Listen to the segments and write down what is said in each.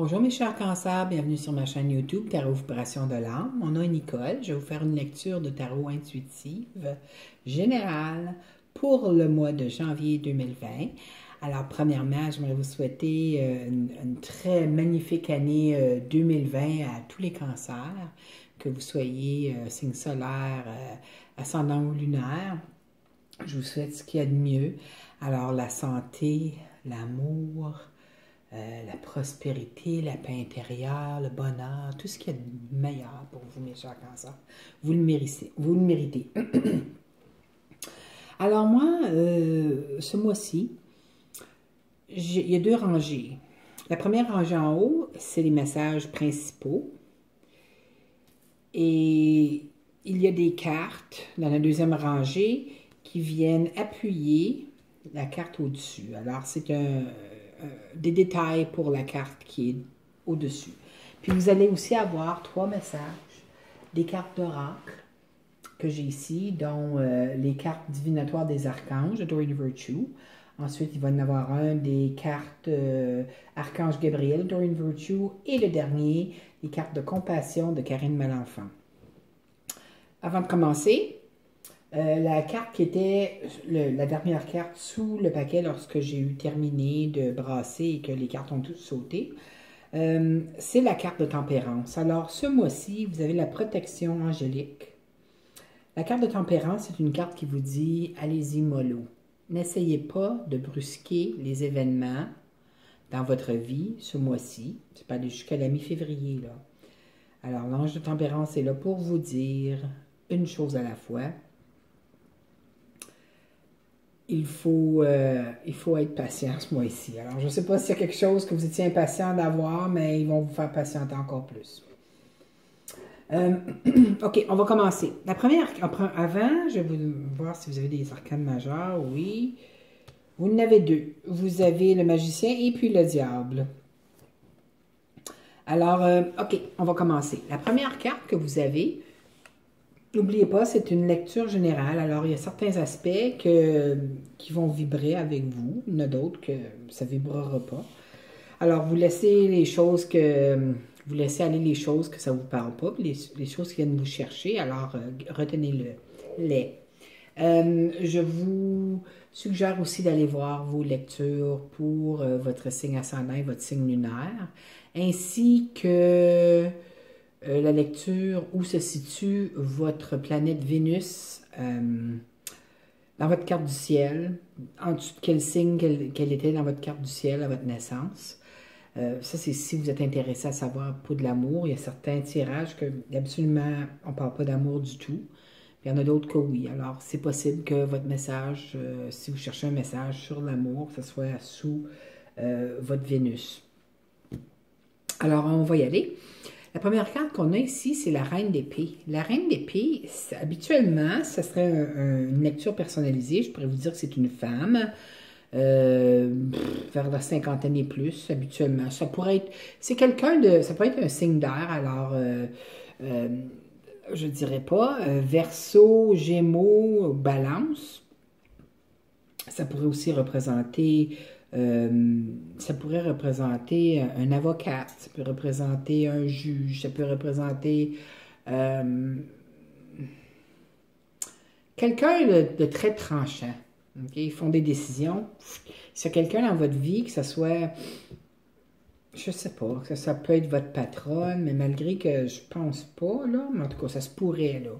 Bonjour mes chers cancers, bienvenue sur ma chaîne YouTube Tarot Vibration de l'âme. Mon nom est Nicole, je vais vous faire une lecture de tarot intuitive générale pour le mois de janvier 2020. Alors premièrement, j'aimerais vous souhaiter une très magnifique année 2020 à tous les cancers, que vous soyez signe solaire, ascendant ou lunaire. Je vous souhaite ce qu'il y a de mieux. Alors la santé, l'amour, la prospérité, la paix intérieure, le bonheur, tout ce qu'il y a de meilleur pour vous, mes chers cancers. Vous le méritez. Vous le méritez. Alors moi, ce mois-ci, il y a deux rangées. La première rangée en haut, c'est les messages principaux. Et il y a des cartes dans la deuxième rangée qui viennent appuyer la carte au-dessus. Alors, c'est des détails pour la carte qui est au-dessus. Puis vous allez aussi avoir trois messages, des cartes d'oracle que j'ai ici, dont les cartes divinatoires des archanges, Adoring Virtue. Ensuite, il va y en avoir un des cartes Archange Gabriel, Adoring Virtue. Et le dernier, les cartes de compassion de Karine Malenfant. Avant de commencer, la carte qui était la dernière carte sous le paquet lorsque j'ai eu terminé de brasser et que les cartes ont toutes sauté, c'est la carte de tempérance. Alors, ce mois-ci, vous avez la protection angélique. La carte de tempérance, c'est une carte qui vous dit « Allez-y mollo ». N'essayez pas de brusquer les événements dans votre vie ce mois-ci. C'est pas aller jusqu'à la mi-février, là. Alors, l'ange de tempérance est là pour vous dire une chose à la fois. Il faut être patient ce mois-ci. Alors, je ne sais pas s'il y a quelque chose que vous étiez impatient d'avoir, mais ils vont vous faire patienter encore plus. OK, on va commencer. La première, avant, je vais vous voir si vous avez des arcanes majeurs. Oui. Vous en avez deux. Vous avez le magicien et puis le diable. Alors, OK, on va commencer. La première carte que vous avez, n'oubliez pas, c'est une lecture générale. Alors, il y a certains aspects qui vont vibrer avec vous. Il y en a d'autres que ça ne vibrera pas. Alors, vous laissez les choses vous laissez aller les choses que ça ne vous parle pas, les choses qui viennent vous chercher. Alors, retenez-les. Je vous suggère aussi d'aller voir vos lectures pour votre signe ascendant et votre signe lunaire, ainsi que la lecture où se situe votre planète Vénus dans votre carte du ciel, en dessous de quel signe qu'elle était dans votre carte du ciel à votre naissance. Ça, c'est si vous êtes intéressé à savoir pour de l'amour. Il y a certains tirages que, absolument, on ne parle pas d'amour du tout. Il y en a d'autres que oui. Alors, c'est possible que votre message, si vous cherchez un message sur l'amour, que ce soit sous votre Vénus. Alors, on va y aller. La première carte qu'on a ici, c'est la Reine d'épée. La Reine d'épée, habituellement, ça serait une lecture personnalisée. Je pourrais vous dire que c'est une femme, vers la cinquantaine et plus, habituellement. Ça pourrait être, ça pourrait être un signe d'air, alors, je dirais pas, Verseau, Gémeaux, Balance. Ça pourrait aussi représenter un avocat, ça peut représenter un juge, ça peut représenter quelqu'un de très tranchant. Okay? Ils font des décisions. S'il y a quelqu'un dans votre vie, que ce soit, je sais pas, que ça peut être votre patronne, mais malgré que je pense pas, là, mais en tout cas, ça se pourrait, là.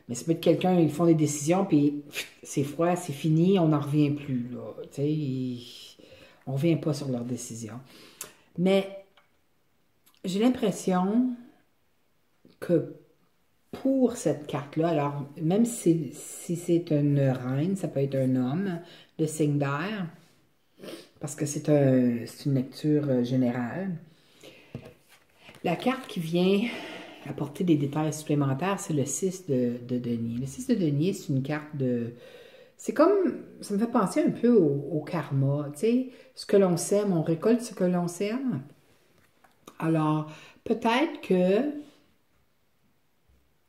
Mais ça peut être quelqu'un, ils font des décisions, puis c'est froid, c'est fini, on n'en revient plus, là. Tu sais, on ne revient pas sur leurs décisions. Mais j'ai l'impression que pour cette carte-là, alors, même si c'est une reine, ça peut être un homme de signe d'air, parce que c'est une lecture générale. La carte qui vient apporter des détails supplémentaires, c'est le 6 de denier. Le 6 de denier, c'est une carte de... C'est comme... Ça me fait penser un peu au karma, tu sais. Ce que l'on sème, on récolte ce que l'on sème. Alors, peut-être que...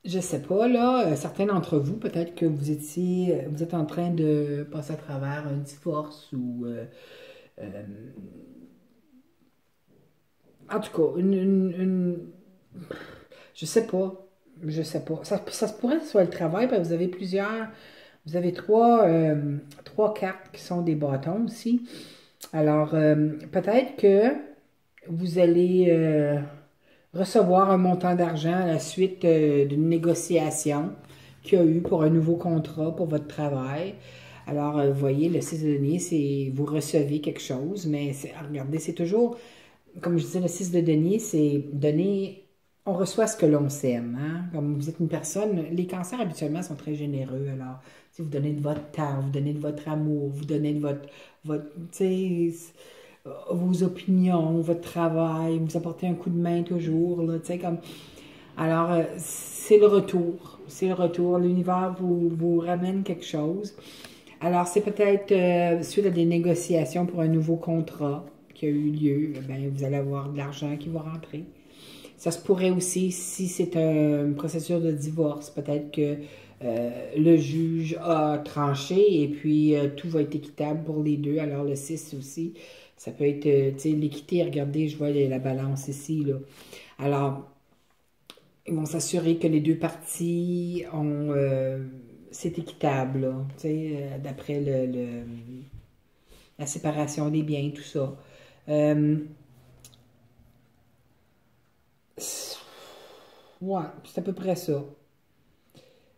Je sais pas, là, certains d'entre vous, peut-être que vous êtes en train de passer à travers un divorce ou en tout cas, je sais pas. Je sais pas. Ça se pourrait que ce soit le travail, parce que vous avez plusieurs. Vous avez trois cartes qui sont des bâtons aussi. Alors, peut-être que vous allez recevoir un montant d'argent à la suite d'une négociation qu'il y a eu pour un nouveau contrat pour votre travail. Alors, vous voyez, le 6 de denier, c'est vous recevez quelque chose, mais regardez, c'est toujours, comme je disais, le 6 de denier, c'est donner, on reçoit ce que l'on sème. Hein? Comme vous êtes une personne, les cancers habituellement sont très généreux. Alors, si vous donnez de votre temps, vous donnez de votre amour, vous donnez de tu sais, vos opinions, votre travail, vous apportez un coup de main toujours, là, tu sais, comme... Alors, c'est le retour. C'est le retour. L'univers vous ramène quelque chose. Alors, c'est peut-être suite à des négociations pour un nouveau contrat qui a eu lieu, ben, vous allez avoir de l'argent qui va rentrer. Ça se pourrait aussi, si c'est un processus de divorce, peut-être que le juge a tranché et puis tout va être équitable pour les deux. Alors, le 6 aussi, ça peut être, tu sais, l'équité. Regardez, je vois la balance ici, là. Alors, ils vont s'assurer que les deux parties ont... c'est équitable, là, tu sais, d'après la séparation des biens, tout ça. Ouais, c'est à peu près ça.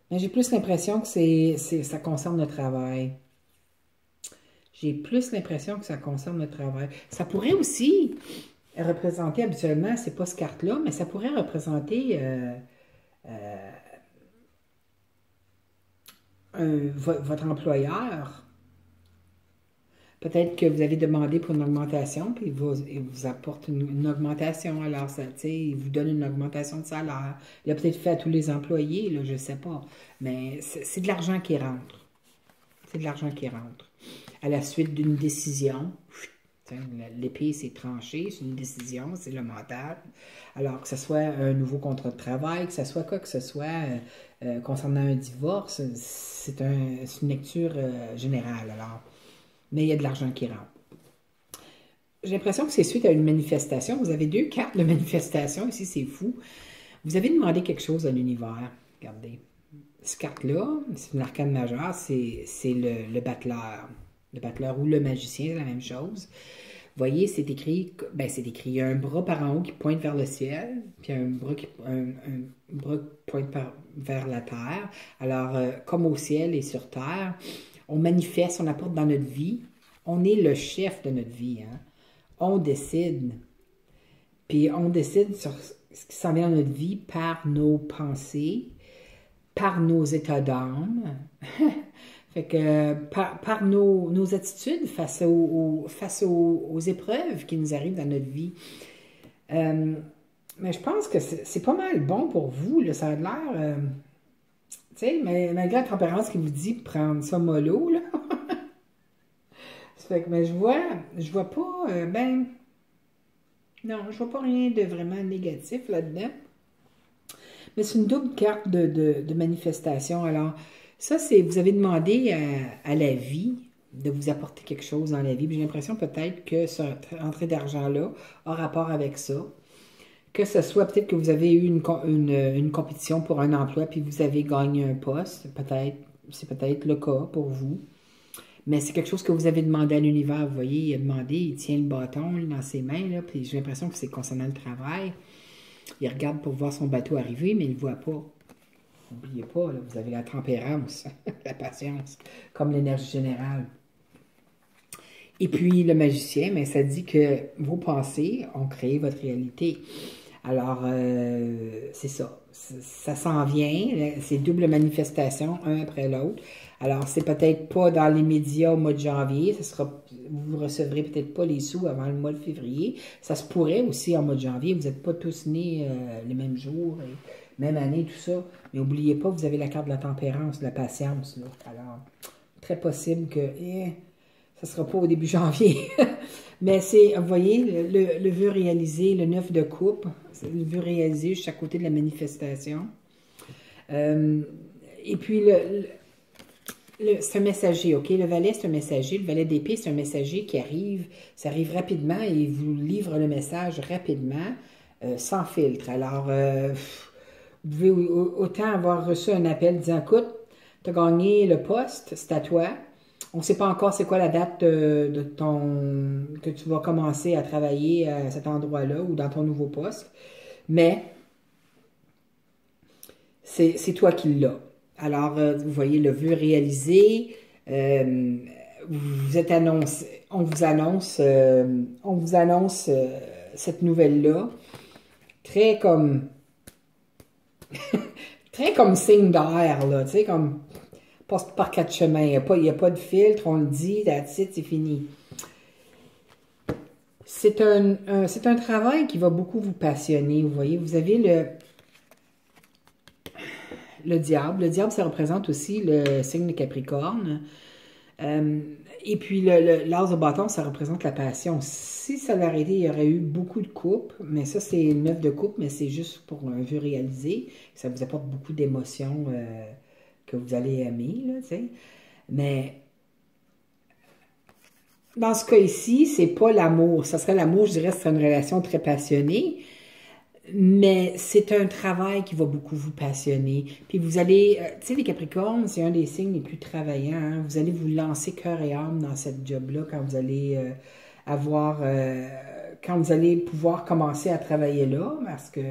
Mais j'ai plus l'impression que ça concerne le travail. J'ai plus l'impression que ça concerne le travail. Ça pourrait aussi représenter, habituellement, c'est pas cette carte-là, mais ça pourrait représenter votre employeur. Peut-être que vous avez demandé pour une augmentation, puis il vous apporte une augmentation. Alors, ça, il vous donne une augmentation de salaire. Il a peut-être fait à tous les employés, là, je ne sais pas. Mais c'est de l'argent qui rentre. C'est de l'argent qui rentre. À la suite d'une décision, l'épée s'est tranchée, c'est une décision, c'est le mental. Alors, que ce soit un nouveau contrat de travail, que ce soit quoi que ce soit concernant un divorce, c'est une lecture générale. Alors, mais il y a de l'argent qui rentre. J'ai l'impression que c'est suite à une manifestation. Vous avez deux cartes de manifestation. Ici, c'est fou. Vous avez demandé quelque chose à l'univers. Regardez. Cette carte-là, c'est une arcane majeure, c'est le battleur. Le battleur ou le magicien, c'est la même chose. Vous voyez, c'est écrit, ben c'est écrit, il y a un bras par en haut qui pointe vers le ciel, puis un bras qui pointe vers la terre. Alors, comme au ciel et sur terre, on manifeste, on apporte dans notre vie. On est le chef de notre vie. Hein? On décide. Puis on décide sur ce qui s'en vient dans notre vie par nos pensées, par nos états d'âme, fait que par nos attitudes face aux épreuves qui nous arrivent dans notre vie. Mais je pense que c'est pas mal bon pour vous. Là, ça a l'air... tu sais, malgré la tempérance qui vous dit de prendre ça mollo, là. Fait que, mais je vois pas, non, je vois pas rien de vraiment négatif là-dedans. Mais c'est une double carte de manifestation. Alors, ça, c'est, vous avez demandé à la vie de vous apporter quelque chose dans la vie. J'ai l'impression peut-être que cette entrée d'argent-là a rapport avec ça. Que ce soit peut-être que vous avez eu une compétition pour un emploi puis vous avez gagné un poste. C'est peut-être le cas pour vous. Mais c'est quelque chose que vous avez demandé à l'univers. Vous voyez, il a demandé, il tient le bâton là, dans ses mains, là, puis j'ai l'impression que c'est concernant le travail. Il regarde pour voir son bateau arriver, mais il ne voit pas. N'oubliez pas, là, vous avez la tempérance, la patience, comme l'énergie générale. Et puis, le magicien, mais ça dit que vos pensées ont créé votre réalité. Alors, c'est ça. Ça s'en vient. C'est double manifestation, un après l'autre. Alors, c'est peut-être pas dans les médias au mois de janvier. Vous recevrez peut-être pas les sous avant le mois de février. Ça se pourrait aussi en mois de janvier. Vous n'êtes pas tous nés les mêmes jours, même année, tout ça. Mais n'oubliez pas, vous avez la carte de la tempérance, de la patience. Là. Alors, très possible que ça ne sera pas au début janvier. Mais c'est, vous voyez, le vœu réalisé, le 9 de coupe, le vœu réalisé juste à côté de la manifestation. Et puis, c'est un messager, OK? Le valet, c'est un messager. Le valet d'épée, c'est un messager qui arrive. Ça arrive rapidement et il vous livre le message rapidement, sans filtre. Alors, vous pouvez autant avoir reçu un appel disant, écoute, tu as gagné le poste, c'est à toi. On ne sait pas encore c'est quoi la date de ton que tu vas commencer à travailler à cet endroit-là ou dans ton nouveau poste, mais c'est toi qui l'as. Alors, vous voyez le vœu réalisé, vous êtes annoncé, on vous annonce cette nouvelle-là, très comme, très comme signe d'air, là, tu sais, comme passe par quatre chemins, il n'y a pas de filtre, on le dit, that's it, c'est fini. C'est un travail qui va beaucoup vous passionner, vous voyez, vous avez le diable. Le diable, ça représente aussi le signe de Capricorne. Et puis, l'as de bâton, ça représente la passion. Si ça l'avait arrêté, il y aurait eu beaucoup de coupes, mais ça, c'est une 9 de coupe, mais c'est juste pour un vœu réalisé. Ça vous apporte beaucoup d'émotions que vous allez aimer, là, tu sais. Mais dans ce cas ici, c'est pas l'amour. Ça serait l'amour, je dirais, ce serait une relation très passionnée. Mais c'est un travail qui va beaucoup vous passionner. Puis vous allez, tu sais, les Capricornes, c'est un des signes les plus travaillants. Hein. Vous allez vous lancer cœur et âme dans cette job-là quand vous allez quand vous allez pouvoir commencer à travailler là, parce que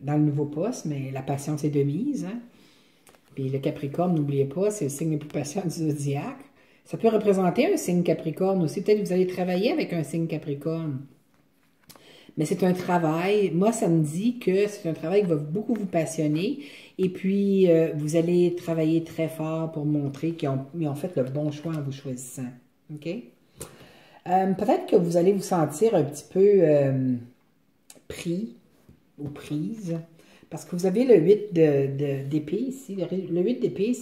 dans le nouveau poste, mais la patience est de mise. Hein. Puis le Capricorne, n'oubliez pas, c'est le signe le plus patient du zodiaque. Ça peut représenter un signe Capricorne aussi. Peut-être que vous allez travailler avec un signe Capricorne. Mais c'est un travail, moi ça me dit que c'est un travail qui va beaucoup vous passionner et puis vous allez travailler très fort pour montrer qu'ils ont fait le bon choix en vous choisissant. OK? Peut-être que vous allez vous sentir un petit peu pris ou prise parce que vous avez le 8 d'épée ici. Le 8 d'épée,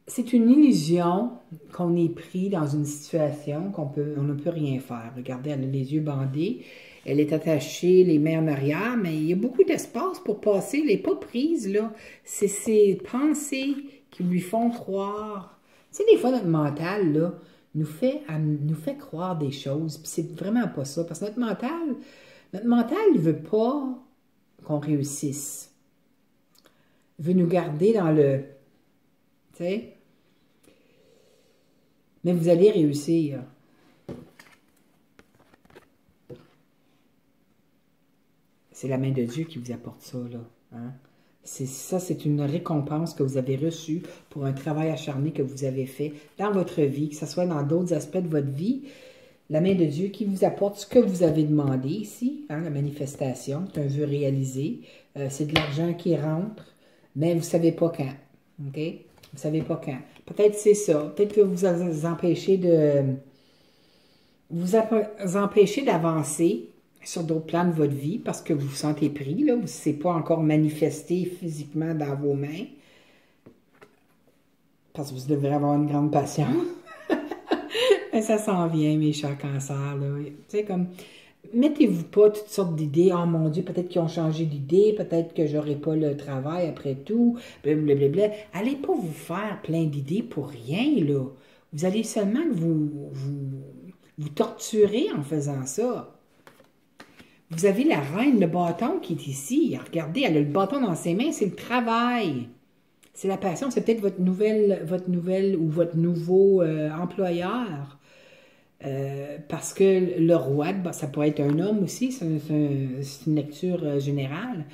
c'est une illusion qu'on est pris dans une situation on ne peut rien faire. Regardez, elle a les yeux bandés, elle est attachée, les mains en arrière, mais il y a beaucoup d'espace pour passer. Elle n'est pas prise, là. C'est ces pensées qui lui font croire. Tu sais, des fois, notre mental, là, nous fait croire des choses, puis c'est vraiment pas ça. Parce que notre mental, il veut pas qu'on réussisse. Il veut nous garder dans le... Tu sais? Mais vous allez réussir. C'est la main de Dieu qui vous apporte ça, là. Hein? C'est une récompense que vous avez reçue pour un travail acharné que vous avez fait dans votre vie, que ce soit dans d'autres aspects de votre vie. La main de Dieu qui vous apporte ce que vous avez demandé ici, hein, la manifestation, c'est un vœu réalisé. C'est de l'argent qui rentre, mais vous ne savez pas quand. OK? Vous ne savez pas quand. Peut-être c'est ça. Peut-être que vous empêchez d'avancer sur d'autres plans de votre vie parce que vous vous sentez pris. Là, vous ne s'est pas encore manifesté physiquement dans vos mains. Parce que vous devrez avoir une grande patience. Mais ça s'en vient, mes chers cancers. Tu sais, comme... Mettez-vous pas toutes sortes d'idées. Oh mon Dieu, peut-être qu'ils ont changé d'idée, peut-être que j'aurai pas le travail après tout, blablabla. Allez pas vous faire plein d'idées pour rien, là. Vous allez seulement vous torturer en faisant ça. Vous avez la reine, le bâton qui est ici. Regardez, elle a le bâton dans ses mains, c'est le travail. C'est la passion, c'est peut-être votre nouvelle ou votre nouveau employeur. Parce que le roi, ça pourrait être un homme aussi, c'est une lecture générale,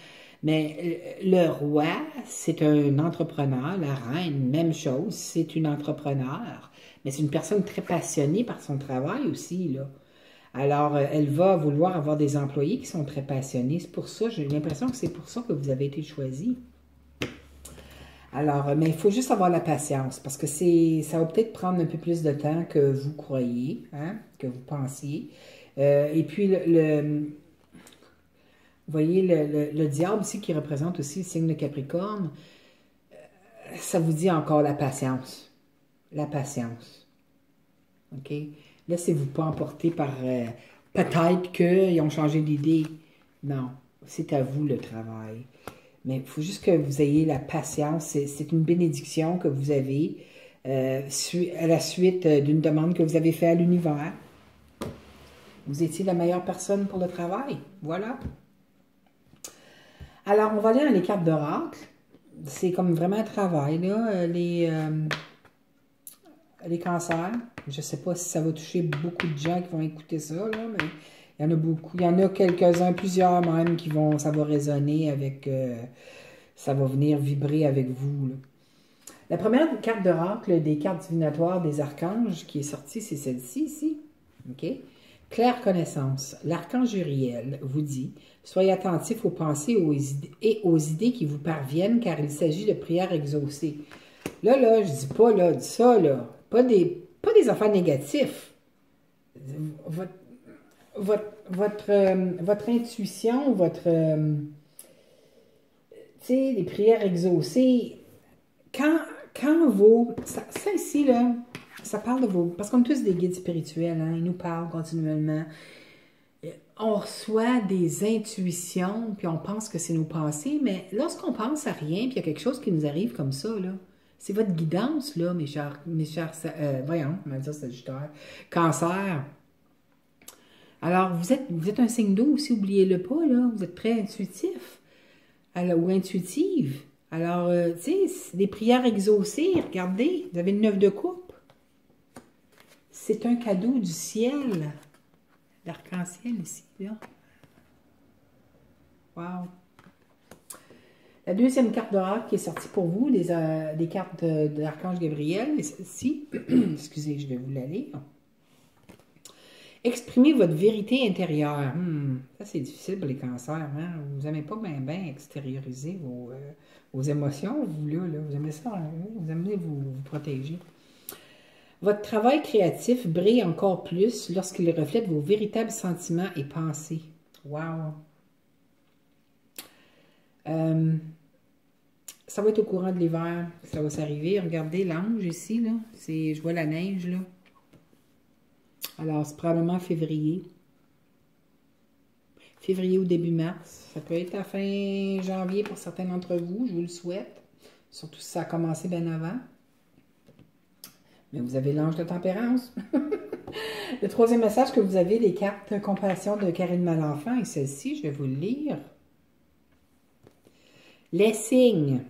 mais le roi, c'est un entrepreneur, la reine, même chose, c'est une entrepreneur, mais c'est une personne très passionnée par son travail aussi, là. Alors, elle va vouloir avoir des employés qui sont très passionnés, c'est pour ça, j'ai l'impression que c'est pour ça que vous avez été choisi. Alors, mais il faut juste avoir la patience parce que ça va peut-être prendre un peu plus de temps que vous croyez, hein, que vous pensiez. Et puis, vous voyez, le diable ici qui représente aussi le signe de Capricorne, ça vous dit encore la patience. La patience. OK? Laissez-vous pas emporter par peut-être qu'ils ont changé d'idée. Non, c'est à vous le travail. Mais il faut juste que vous ayez la patience. C'est une bénédiction que vous avez à la suite d'une demande que vous avez faite à l'univers. Vous étiez la meilleure personne pour le travail. Voilà. Alors, on va aller dans les cartes d'oracle. C'est comme vraiment un travail, là. Les cancers. Je ne sais pas si ça va toucher beaucoup de gens qui vont écouter ça, là, mais il y en a beaucoup. Il y en a quelques-uns, plusieurs même, ça va résonner avec... ça va venir vibrer avec vous, là. La première carte d'oracle des cartes divinatoires des archanges qui est sortie, c'est celle-ci, ici. OK? Claire connaissance. L'archange Uriel vous dit « Soyez attentifs aux pensées et aux idées qui vous parviennent, car il s'agit de prières exaucées. » Là, je dis pas là, ça, là. Pas des affaires négatifs. Votre intuition, tu sais, les prières exaucées, quand ça ici, là, ça parle de vos... Parce qu'on est tous des guides spirituels, hein, ils nous parlent continuellement. On reçoit des intuitions, puis on pense que c'est nos pensées, mais lorsqu'on pense à rien, puis il y a quelque chose qui nous arrive comme ça, là, c'est votre guidance, là, mes chers voyons, on va dire Sagittaire, Cancer. Alors, vous êtes un signe d'eau aussi, oubliez-le pas, là, vous êtes très intuitif, ou intuitive. Alors, tu sais, des prières exaucées, regardez, vous avez le 9 de coupe. C'est un cadeau du ciel, l'arc-en-ciel ici, là. Wow! La deuxième carte d'oracle qui est sortie pour vous, des cartes de l'archange Gabriel, celle-ci, excusez, je vais vous la lire. Exprimez votre vérité intérieure. Ça, c'est difficile pour les cancers. Hein? Vous n'aimez pas bien extérioriser vos émotions, vous, là. Vous aimez ça, hein? Vous aimez vous protéger. Votre travail créatif brille encore plus lorsqu'il reflète vos véritables sentiments et pensées. Wow! Ça va être au courant de l'hiver. Ça va s'arriver. Regardez l'ange ici, là. Je vois la neige, là. Alors, c'est probablement février. Février ou début mars. Ça peut être à fin janvier pour certains d'entre vous. Je vous le souhaite. Surtout si ça a commencé bien avant. Mais vous avez l'ange de tempérance. Le troisième message que vous avez, les cartes compassion de Karine Malenfant, et celle-ci, je vais vous le lire. Les signes.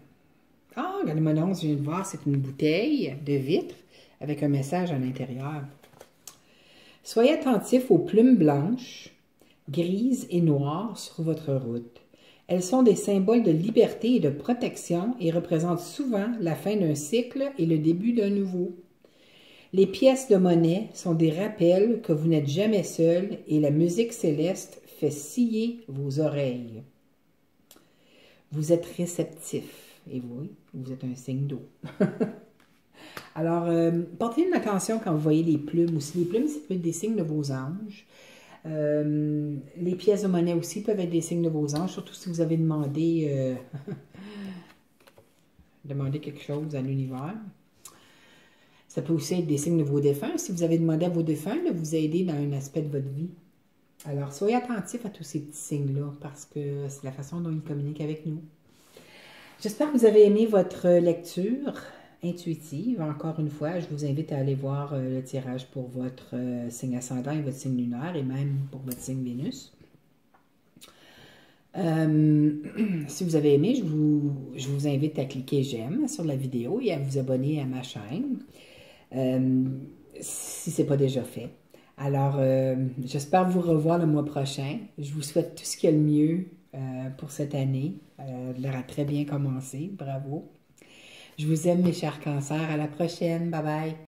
Ah, regardez-moi donc, je viens de voir, c'est une bouteille de vitre avec un message à l'intérieur. Soyez attentifs aux plumes blanches, grises et noires sur votre route. Elles sont des symboles de liberté et de protection et représentent souvent la fin d'un cycle et le début d'un nouveau. Les pièces de monnaie sont des rappels que vous n'êtes jamais seul et la musique céleste fait scier vos oreilles. Vous êtes réceptif. Et oui, vous êtes un signe d'eau. Alors, portez une attention quand vous voyez les plumes aussi. Les plumes, ça peut être des signes de vos anges. Les pièces de monnaie aussi peuvent être des signes de vos anges, surtout si vous avez demandé, quelque chose à l'univers. Ça peut aussi être des signes de vos défunts. Si vous avez demandé à vos défunts de vous aider dans un aspect de votre vie. Alors, soyez attentifs à tous ces petits signes-là parce que c'est la façon dont ils communiquent avec nous. J'espère que vous avez aimé votre lecture intuitive. Encore une fois, je vous invite à aller voir le tirage pour votre signe ascendant et votre signe lunaire et même pour votre signe Vénus. Si vous avez aimé, je vous invite à cliquer j'aime sur la vidéo et à vous abonner à ma chaîne si ce n'est pas déjà fait. Alors, j'espère vous revoir le mois prochain. Je vous souhaite tout ce qu'il y a de mieux pour cette année. Elle aura très bien commencé. Bravo. Je vous aime, mes chers cancers. À la prochaine. Bye bye.